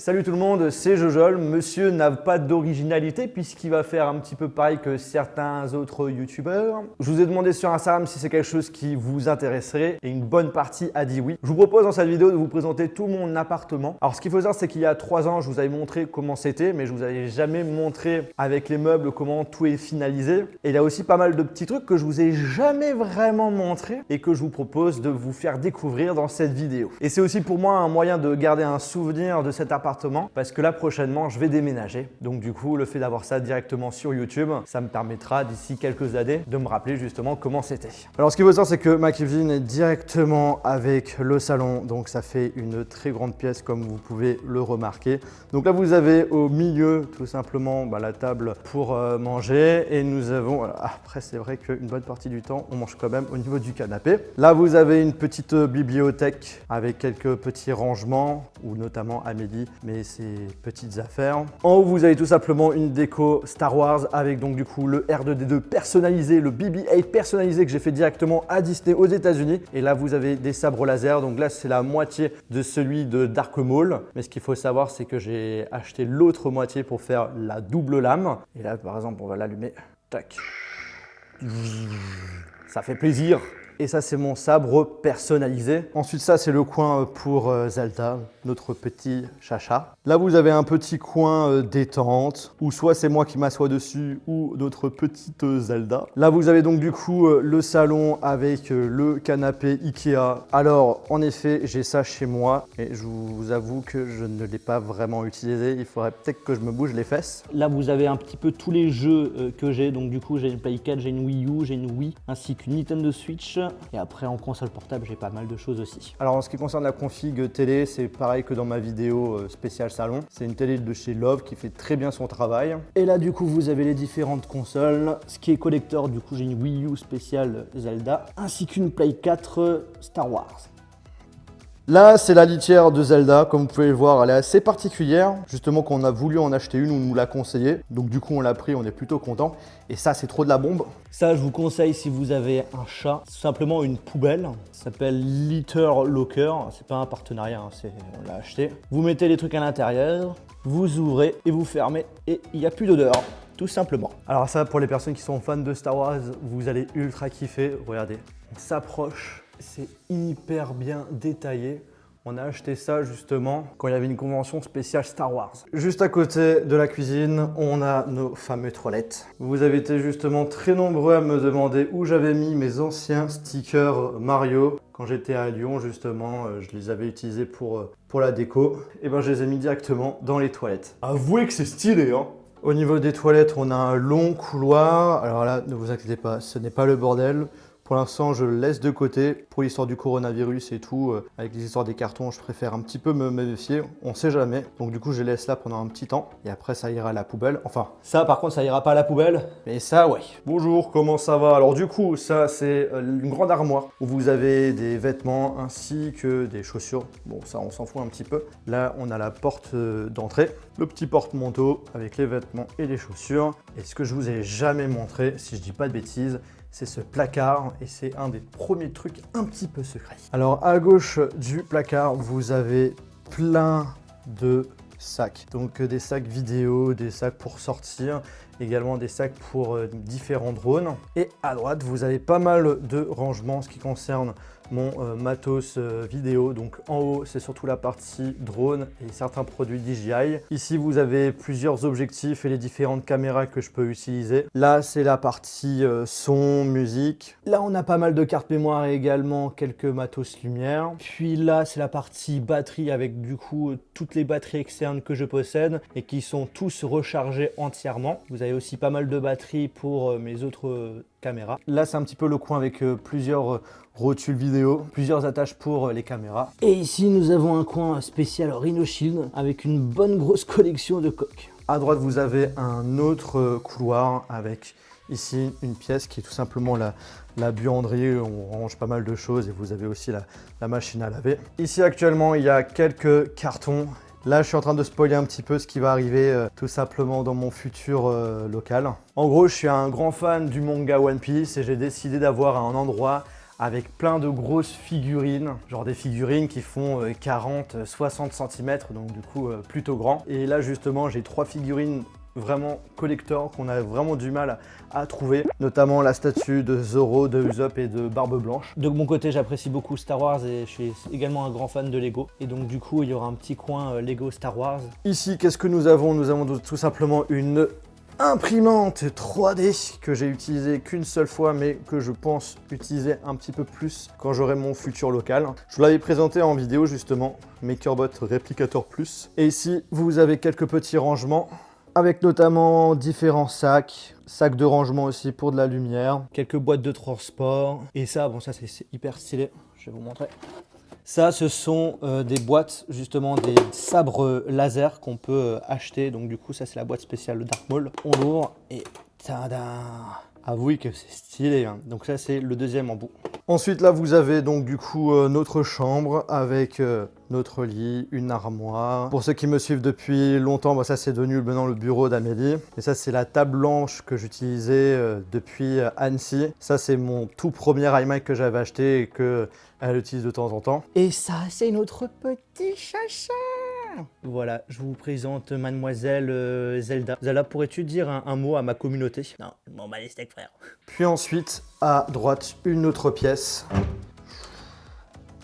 Salut tout le monde, c'est Jojol. Monsieur n'a pas d'originalité puisqu'il va faire un petit peu pareil que certains autres youtubeurs. Je vous ai demandé sur Instagram si c'est quelque chose qui vous intéresserait et une bonne partie a dit oui. Je vous propose dans cette vidéo de vous présenter tout mon appartement. Alors ce qu'il faut savoir, c'est qu'il y a 3 ans, je vous avais montré comment c'était, mais je vous avais jamais montré avec les meubles comment tout est finalisé. Et il y a aussi pas mal de petits trucs que je vous ai jamais vraiment montré et que je vous propose de vous faire découvrir dans cette vidéo. Et c'est aussi pour moi un moyen de garder un souvenir de cet appartement parce que là prochainement je vais déménager. Donc du coup le fait d'avoir ça directement sur YouTube, ça me permettra d'ici quelques années de me rappeler justement comment c'était. Alors ce qu'il faut savoir, c'est que ma cuisine est directement avec le salon, donc ça fait une très grande pièce comme vous pouvez le remarquer. Donc là vous avez au milieu tout simplement la table pour manger et nous avons, après c'est vrai qu'une bonne partie du temps on mange quand même au niveau du canapé. Là vous avez une petite bibliothèque avec quelques petits rangements où notamment Amélie met ses petites affaires. En haut vous avez tout simplement une déco Star Wars avec donc du coup le R2D2 personnalisé, le BB-8 personnalisé que j'ai fait directement à Disney aux États-Unis. Et là vous avez des sabres laser, donc là c'est la moitié de celui de Dark Maul. Mais ce qu'il faut savoir, c'est que j'ai acheté l'autre moitié pour faire la double lame. Et là par exemple on va l'allumer, tac, ça fait plaisir. Et ça, c'est mon sabre personnalisé. Ensuite, ça, c'est le coin pour Zelda, notre petit chacha. Là, vous avez un petit coin détente, où soit c'est moi qui m'assois dessus, ou notre petite Zelda. Là, vous avez donc du coup le salon avec le canapé Ikea. Alors, en effet, j'ai ça chez moi, et je vous avoue que je ne l'ai pas vraiment utilisé. Il faudrait peut-être que je me bouge les fesses. Là, vous avez un petit peu tous les jeux que j'ai. Donc, du coup, j'ai une Play 4, j'ai une Wii U, j'ai une Wii, ainsi qu'une Nintendo Switch. Et après en console portable j'ai pas mal de choses aussi. Alors en ce qui concerne la config télé, c'est pareil que dans ma vidéo spéciale salon. C'est une télé de chez Love qui fait très bien son travail. Et là du coup vous avez les différentes consoles. Ce qui est collector, du coup j'ai une Wii U spéciale Zelda ainsi qu'une Play 4 Star Wars. Là, c'est la litière de Zelda, comme vous pouvez le voir, elle est assez particulière. Justement, quand on a voulu en acheter une, on nous l'a conseillé. Donc du coup, on l'a pris, on est plutôt content. Et ça, c'est trop de la bombe. Ça, je vous conseille si vous avez un chat, c'est simplement une poubelle. Ça s'appelle Litter Locker. C'est pas un partenariat, on l'a acheté. Vous mettez les trucs à l'intérieur, vous ouvrez et vous fermez et il n'y a plus d'odeur. Tout simplement. Alors ça, pour les personnes qui sont fans de Star Wars, vous allez ultra kiffer. Regardez, on s'approche. C'est hyper bien détaillé. On a acheté ça justement quand il y avait une convention spéciale Star Wars. Juste à côté de la cuisine, on a nos fameuses toilettes. Vous avez été justement très nombreux à me demander où j'avais mis mes anciens stickers Mario. Quand j'étais à Lyon justement, je les avais utilisés pour la déco. Et ben je les ai mis directement dans les toilettes. Avouez que c'est stylé, hein. Au niveau des toilettes, on a un long couloir. Alors là, ne vous inquiétez pas, ce n'est pas le bordel. Pour l'instant, je le laisse de côté. Pour l'histoire du coronavirus et tout, avec les histoires des cartons, je préfère un petit peu me méfier. On sait jamais. Donc du coup, je laisse là pendant un petit temps. Et après, ça ira à la poubelle. Enfin, ça par contre, ça ira pas à la poubelle. Mais ça, ouais. Bonjour, comment ça va? Alors du coup, ça, c'est une grande armoire où vous avez des vêtements ainsi que des chaussures. Bon, ça, on s'en fout un petit peu. Là, on a la porte d'entrée. Le petit porte-manteau avec les vêtements et les chaussures. Et ce que je vous ai jamais montré, si je dis pas de bêtises, c'est ce placard et c'est un des premiers trucs un petit peu secrets. Alors à gauche du placard, vous avez plein de sacs. Donc des sacs vidéo, des sacs pour sortir, également des sacs pour différents drones. Et à droite, vous avez pas mal de rangements en ce qui concerne mon matos vidéo. Donc en haut, c'est surtout la partie drone et certains produits DJI. Ici, vous avez plusieurs objectifs et les différentes caméras que je peux utiliser. Là, c'est la partie son, musique. Là, on a pas mal de cartes mémoire et également quelques matos lumière. Puis là, c'est la partie batterie avec du coup toutes les batteries externes que je possède et qui sont tous rechargés entièrement. Vous avez aussi pas mal de batteries pour mes autres caméra. Là, c'est un petit peu le coin avec plusieurs rotules vidéo, plusieurs attaches pour les caméras. Et ici, nous avons un coin spécial Rhino Shield avec une bonne grosse collection de coques. À droite, vous avez un autre couloir avec ici une pièce qui est tout simplement la buanderie où on range pas mal de choses et vous avez aussi la machine à laver. Ici, actuellement, il y a quelques cartons. Là, je suis en train de spoiler un petit peu ce qui va arriver tout simplement dans mon futur local. En gros, je suis un grand fan du manga One Piece et j'ai décidé d'avoir un endroit avec plein de grosses figurines, genre des figurines qui font 40-60 cm, donc du coup plutôt grand. Et là justement j'ai 3 figurines vraiment collector qu'on a vraiment du mal à trouver, notamment la statue de Zoro, de Usopp et de Barbe Blanche. De mon côté, j'apprécie beaucoup Star Wars et je suis également un grand fan de Lego. Et donc du coup, il y aura un petit coin Lego Star Wars. Ici, qu'est-ce que nous avons? Nous avons tout simplement une imprimante 3D que j'ai utilisée qu'une seule fois, mais que je pense utiliser un petit peu plus quand j'aurai mon futur local. Je vous l'avais présenté en vidéo justement, MakerBot Replicator Plus. Et ici, vous avez quelques petits rangements, avec notamment différents sacs de rangement aussi pour de la lumière, quelques boîtes de transport. Et ça, bon ça c'est hyper stylé, je vais vous montrer. Ça, ce sont des boîtes, justement des sabres laser qu'on peut acheter. Donc du coup, ça c'est la boîte spéciale de Dark Maul. On l'ouvre et tada! Avouez que c'est stylé, hein. Donc ça c'est le deuxième embout. Ensuite là vous avez donc du coup notre chambre avec notre lit, une armoire. Pour ceux qui me suivent depuis longtemps, bah, ça c'est devenu maintenant le bureau d'Amélie. Et ça c'est la table blanche que j'utilisais depuis Annecy. Ça c'est mon tout premier iMac que j'avais acheté et que elle utilise de temps en temps. Et ça c'est notre petit chacha. Voilà, je vous présente mademoiselle Zelda. Zelda, pourrais-tu dire un mot à ma communauté? Non, je m'en bats les steaks, frère. Puis ensuite, à droite, une autre pièce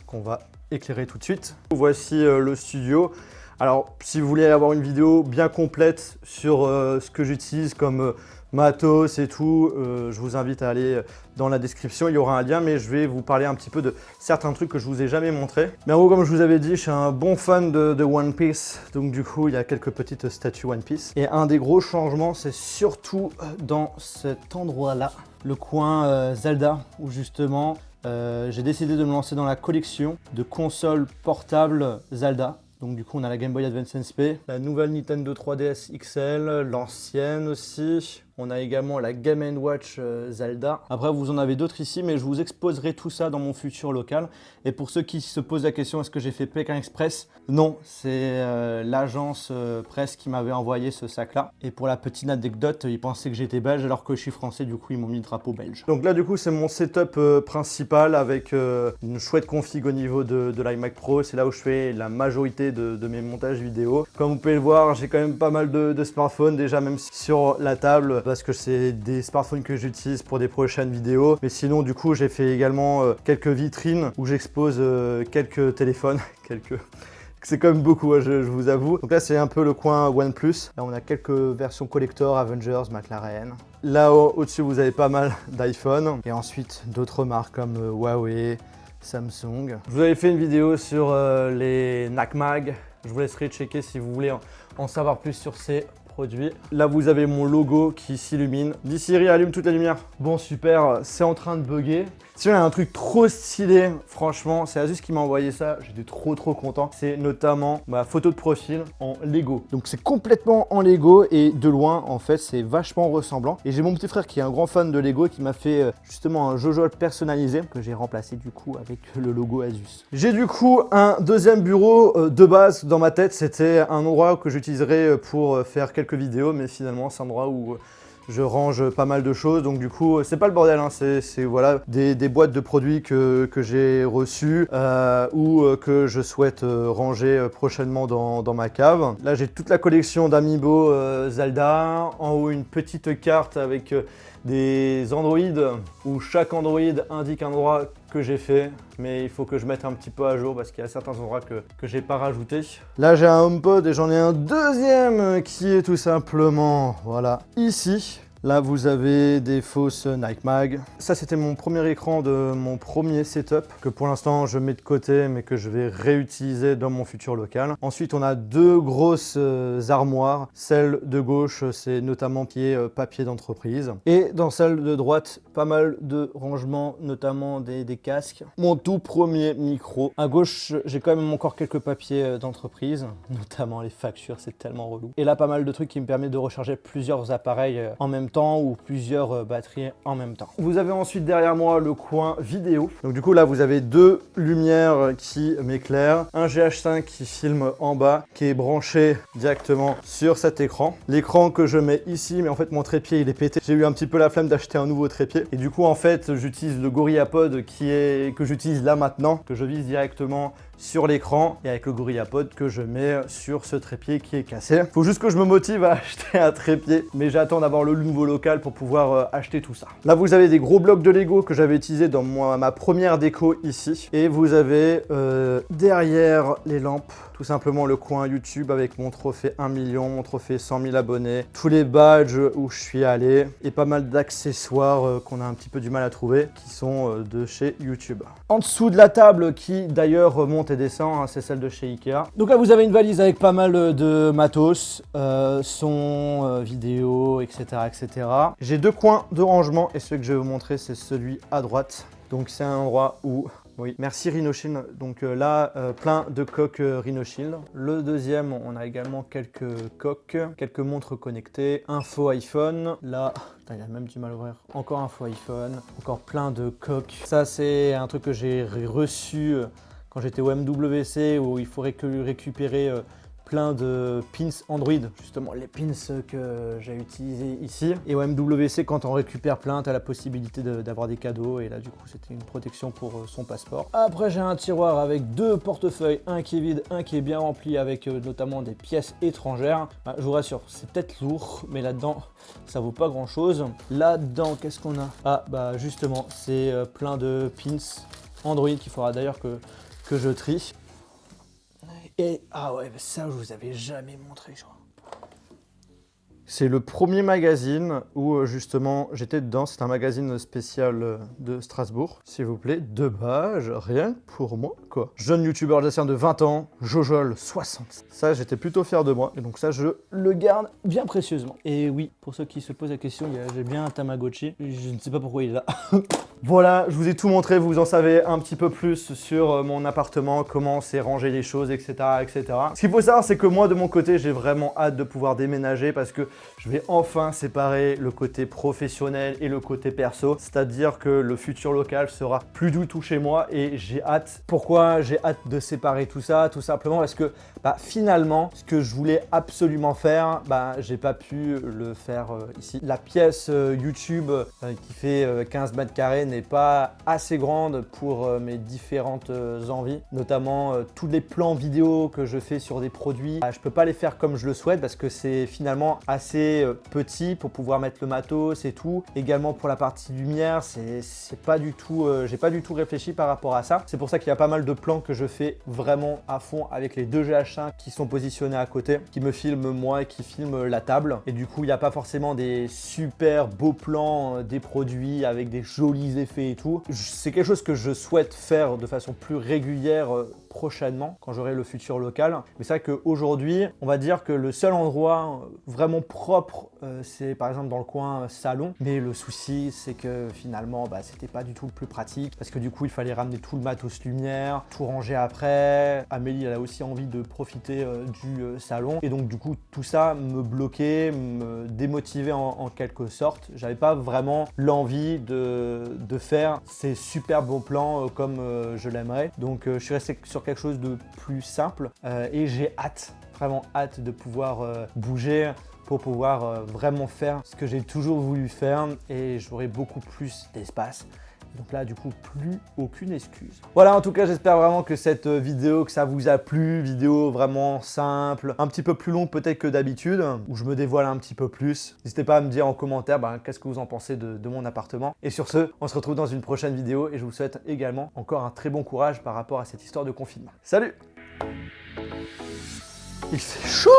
qu'on va éclairer tout de suite. Voici le studio. Alors, si vous voulez avoir une vidéo bien complète sur ce que j'utilise comme matos et tout, je vous invite à aller dans la description, il y aura un lien, mais je vais vous parler un petit peu de certains trucs que je vous ai jamais montrés. Mais en gros, comme je vous avais dit, je suis un bon fan de One Piece, donc du coup, il y a quelques petites statues One Piece. Et un des gros changements, c'est surtout dans cet endroit-là, le coin Zelda, où justement, j'ai décidé de me lancer dans la collection de consoles portables Zelda. Donc du coup on a la Game Boy Advance SP, la nouvelle Nintendo 3DS XL, l'ancienne aussi. On a également la Game & Watch Zelda. Après vous en avez d'autres ici, mais je vous exposerai tout ça dans mon futur local. Et pour ceux qui se posent la question, est-ce que j'ai fait Pékin Express? Non, c'est l'agence presse qui m'avait envoyé ce sac-là. Et pour la petite anecdote, ils pensaient que j'étais belge alors que je suis français, du coup ils m'ont mis le drapeau belge. Donc là du coup c'est mon setup principal avec une chouette config au niveau de l'iMac Pro. C'est là où je fais la majorité de mes montages vidéo. Comme vous pouvez le voir, j'ai quand même pas mal de smartphones déjà, même sur la table, parce que c'est des smartphones que j'utilise pour des prochaines vidéos. Mais sinon du coup j'ai fait également quelques vitrines où j'expose quelques téléphones, c'est quand même beaucoup, hein, je vous avoue. Donc là c'est un peu le coin OnePlus. Là on a quelques versions collector, Avengers, McLaren. Là au-dessus vous avez pas mal d'iPhone. Et ensuite d'autres marques comme Huawei, Samsung. Je vous avais fait une vidéo sur les NacMag. Je vous laisserai checker si vous voulez en savoir plus sur ces produits. Là vous avez mon logo qui s'illumine. Dis Siri, allume toute la lumière. Bon super, c'est en train de bugger. Si on a un truc trop stylé, franchement, c'est Asus qui m'a envoyé ça, j'étais trop content. C'est notamment ma photo de profil en Lego. Donc c'est complètement en Lego et de loin, en fait, c'est vachement ressemblant. Et j'ai mon petit frère qui est un grand fan de Lego qui m'a fait justement un Jojo personnalisé que j'ai remplacé du coup avec le logo Asus. J'ai du coup un deuxième bureau de base dans ma tête. C'était un endroit que j'utiliserais pour faire quelques vidéos, mais finalement c'est un endroit où je range pas mal de choses, donc du coup c'est pas le bordel, hein. C'est voilà, des boîtes de produits que j'ai reçues ou que je souhaite ranger prochainement dans ma cave. Là j'ai toute la collection d'Amiibo Zelda, en haut une petite carte avec des androïdes où chaque androïde indique un endroit que j'ai fait, mais il faut que je mette un petit peu à jour parce qu'il y a certains endroits que j'ai pas rajouté. Là j'ai un HomePod et j'en ai un deuxième qui est tout simplement, voilà, ici. Là vous avez des fausses NacMag. Ça c'était mon premier écran de mon premier setup que pour l'instant je mets de côté mais que je vais réutiliser dans mon futur local. Ensuite on a deux grosses armoires. Celle de gauche c'est notamment qui est papier d'entreprise. Et dans celle de droite pas mal de rangements, notamment des casques. Mon tout premier micro. À gauche j'ai quand même encore quelques papiers d'entreprise, notamment les factures, c'est tellement relou. Et là pas mal de trucs qui me permettent de recharger plusieurs appareils en même même temps ou plusieurs batteries en même temps. Vous avez ensuite derrière moi le coin vidéo. Donc du coup là vous avez deux lumières qui m'éclairent, un GH5 qui filme en bas, qui est branché directement sur cet écran. L'écran que je mets ici, mais en fait mon trépied il est pété. J'ai eu un petit peu la flemme d'acheter un nouveau trépied et du coup en fait j'utilise le GorillaPod que j'utilise là maintenant, que je vise directement sur l'écran et avec le GorillaPod que je mets sur ce trépied qui est cassé. Faut juste que je me motive à acheter un trépied, mais j'attends d'avoir le nouveau local pour pouvoir acheter tout ça. Là vous avez des gros blocs de Lego que j'avais utilisés dans ma première déco ici et vous avez derrière les lampes tout simplement le coin YouTube avec mon trophée 1 million, mon trophée 100 000 abonnés, tous les badges où je suis allé et pas mal d'accessoires qu'on a un petit peu du mal à trouver qui sont de chez YouTube. En dessous de la table qui d'ailleurs monte et descend, hein, c'est celle de chez Ikea. Donc là vous avez une valise avec pas mal de matos, son, vidéo, etc. etc. J'ai deux coins de rangement et celui que je vais vous montrer c'est celui à droite. Donc c'est un endroit où... Oui, merci Rhinoshield. Donc là, plein de coques Rhinoshield. Le deuxième, on a également quelques coques, quelques montres connectées, un faux iPhone. Là, putain, il a même du mal à ouvrir. Encore un faux iPhone, encore plein de coques. Ça, c'est un truc que j'ai reçu quand j'étais au MWC où il faudrait que récupérer plein de pins Android, justement les pins que j'ai utilisés ici. Et au MWC, quand on récupère plein, tu as la possibilité d'avoir des cadeaux. Et là, du coup, c'était une protection pour son passeport. Après, j'ai un tiroir avec deux portefeuilles, un qui est vide, un qui est bien rempli avec notamment des pièces étrangères. Bah, je vous rassure, c'est peut-être lourd, mais là-dedans, ça vaut pas grand-chose. Là-dedans, qu'est-ce qu'on a? Ah, bah justement, c'est plein de pins Android qu'il faudra d'ailleurs que je trie. Et ah ouais, ça je vous avais jamais montré, je crois. C'est le premier magazine où justement j'étais dedans. C'est un magazine spécial de Strasbourg. S'il vous plaît, 2 pages, rien que pour moi, quoi. Jeune youtubeur alsacien de 20 ans, Jojol 60. Ça, j'étais plutôt fier de moi. Et donc ça, je le garde bien précieusement. Et oui, pour ceux qui se posent la question, j'ai bien un Tamagotchi. Je ne sais pas pourquoi il est là. Voilà, je vous ai tout montré. Vous en savez un petit peu plus sur mon appartement, comment c'est rangé les choses, etc., etc. Ce qu'il faut savoir, c'est que moi, de mon côté, j'ai vraiment hâte de pouvoir déménager parce que je vais enfin séparer le côté professionnel et le côté perso. C'est-à-dire que le futur local sera plus du tout chez moi et j'ai hâte. Pourquoi j'ai hâte de séparer tout ça? Tout simplement parce que finalement, ce que je voulais absolument faire, j'ai pas pu le faire ici. La pièce YouTube qui fait 15 mètres carrés n'est pas assez grande pour mes différentes envies, notamment tous les plans vidéo que je fais sur des produits. Je peux pas les faire comme je le souhaite parce que c'est finalement assez petit pour pouvoir mettre le matos et tout. Également pour la partie lumière, c'est pas du tout, j'ai pas du tout réfléchi par rapport à ça. C'est pour ça qu'il y a pas mal de plans que je fais vraiment à fond avec les deux GH5 qui sont positionnés à côté, qui me filment moi et qui filment la table. Et du coup, il n'y a pas forcément des super beaux plans des produits avec des jolis effets et tout. C'est quelque chose que je souhaite faire de façon plus régulière prochainement quand j'aurai le futur local. Mais c'est vrai qu'aujourd'hui, on va dire que le seul endroit vraiment propre, c'est par exemple dans le coin salon. Mais le souci, c'est que finalement, c'était pas du tout le plus pratique parce que du coup, il fallait ramener tout le matos lumière, tout ranger après. Amélie, elle a aussi envie de profiter du salon. Et donc, du coup, tout ça me bloquait, me démotivait en quelque sorte. J'avais pas vraiment l'envie de faire ces super beaux plans comme je l'aimerais. Donc, je suis resté sur quelque chose de plus simple et j'ai hâte, vraiment hâte de pouvoir bouger pour pouvoir vraiment faire ce que j'ai toujours voulu faire et j'aurai beaucoup plus d'espace. Donc là, du coup, plus aucune excuse. Voilà, en tout cas, j'espère vraiment que cette vidéo, que ça vous a plu. Vidéo vraiment simple, un petit peu plus longue peut-être que d'habitude, où je me dévoile un petit peu plus. N'hésitez pas à me dire en commentaire qu'est-ce que vous en pensez de mon appartement. Et sur ce, on se retrouve dans une prochaine vidéo et je vous souhaite également encore un très bon courage par rapport à cette histoire de confinement. Salut! Il fait chaud!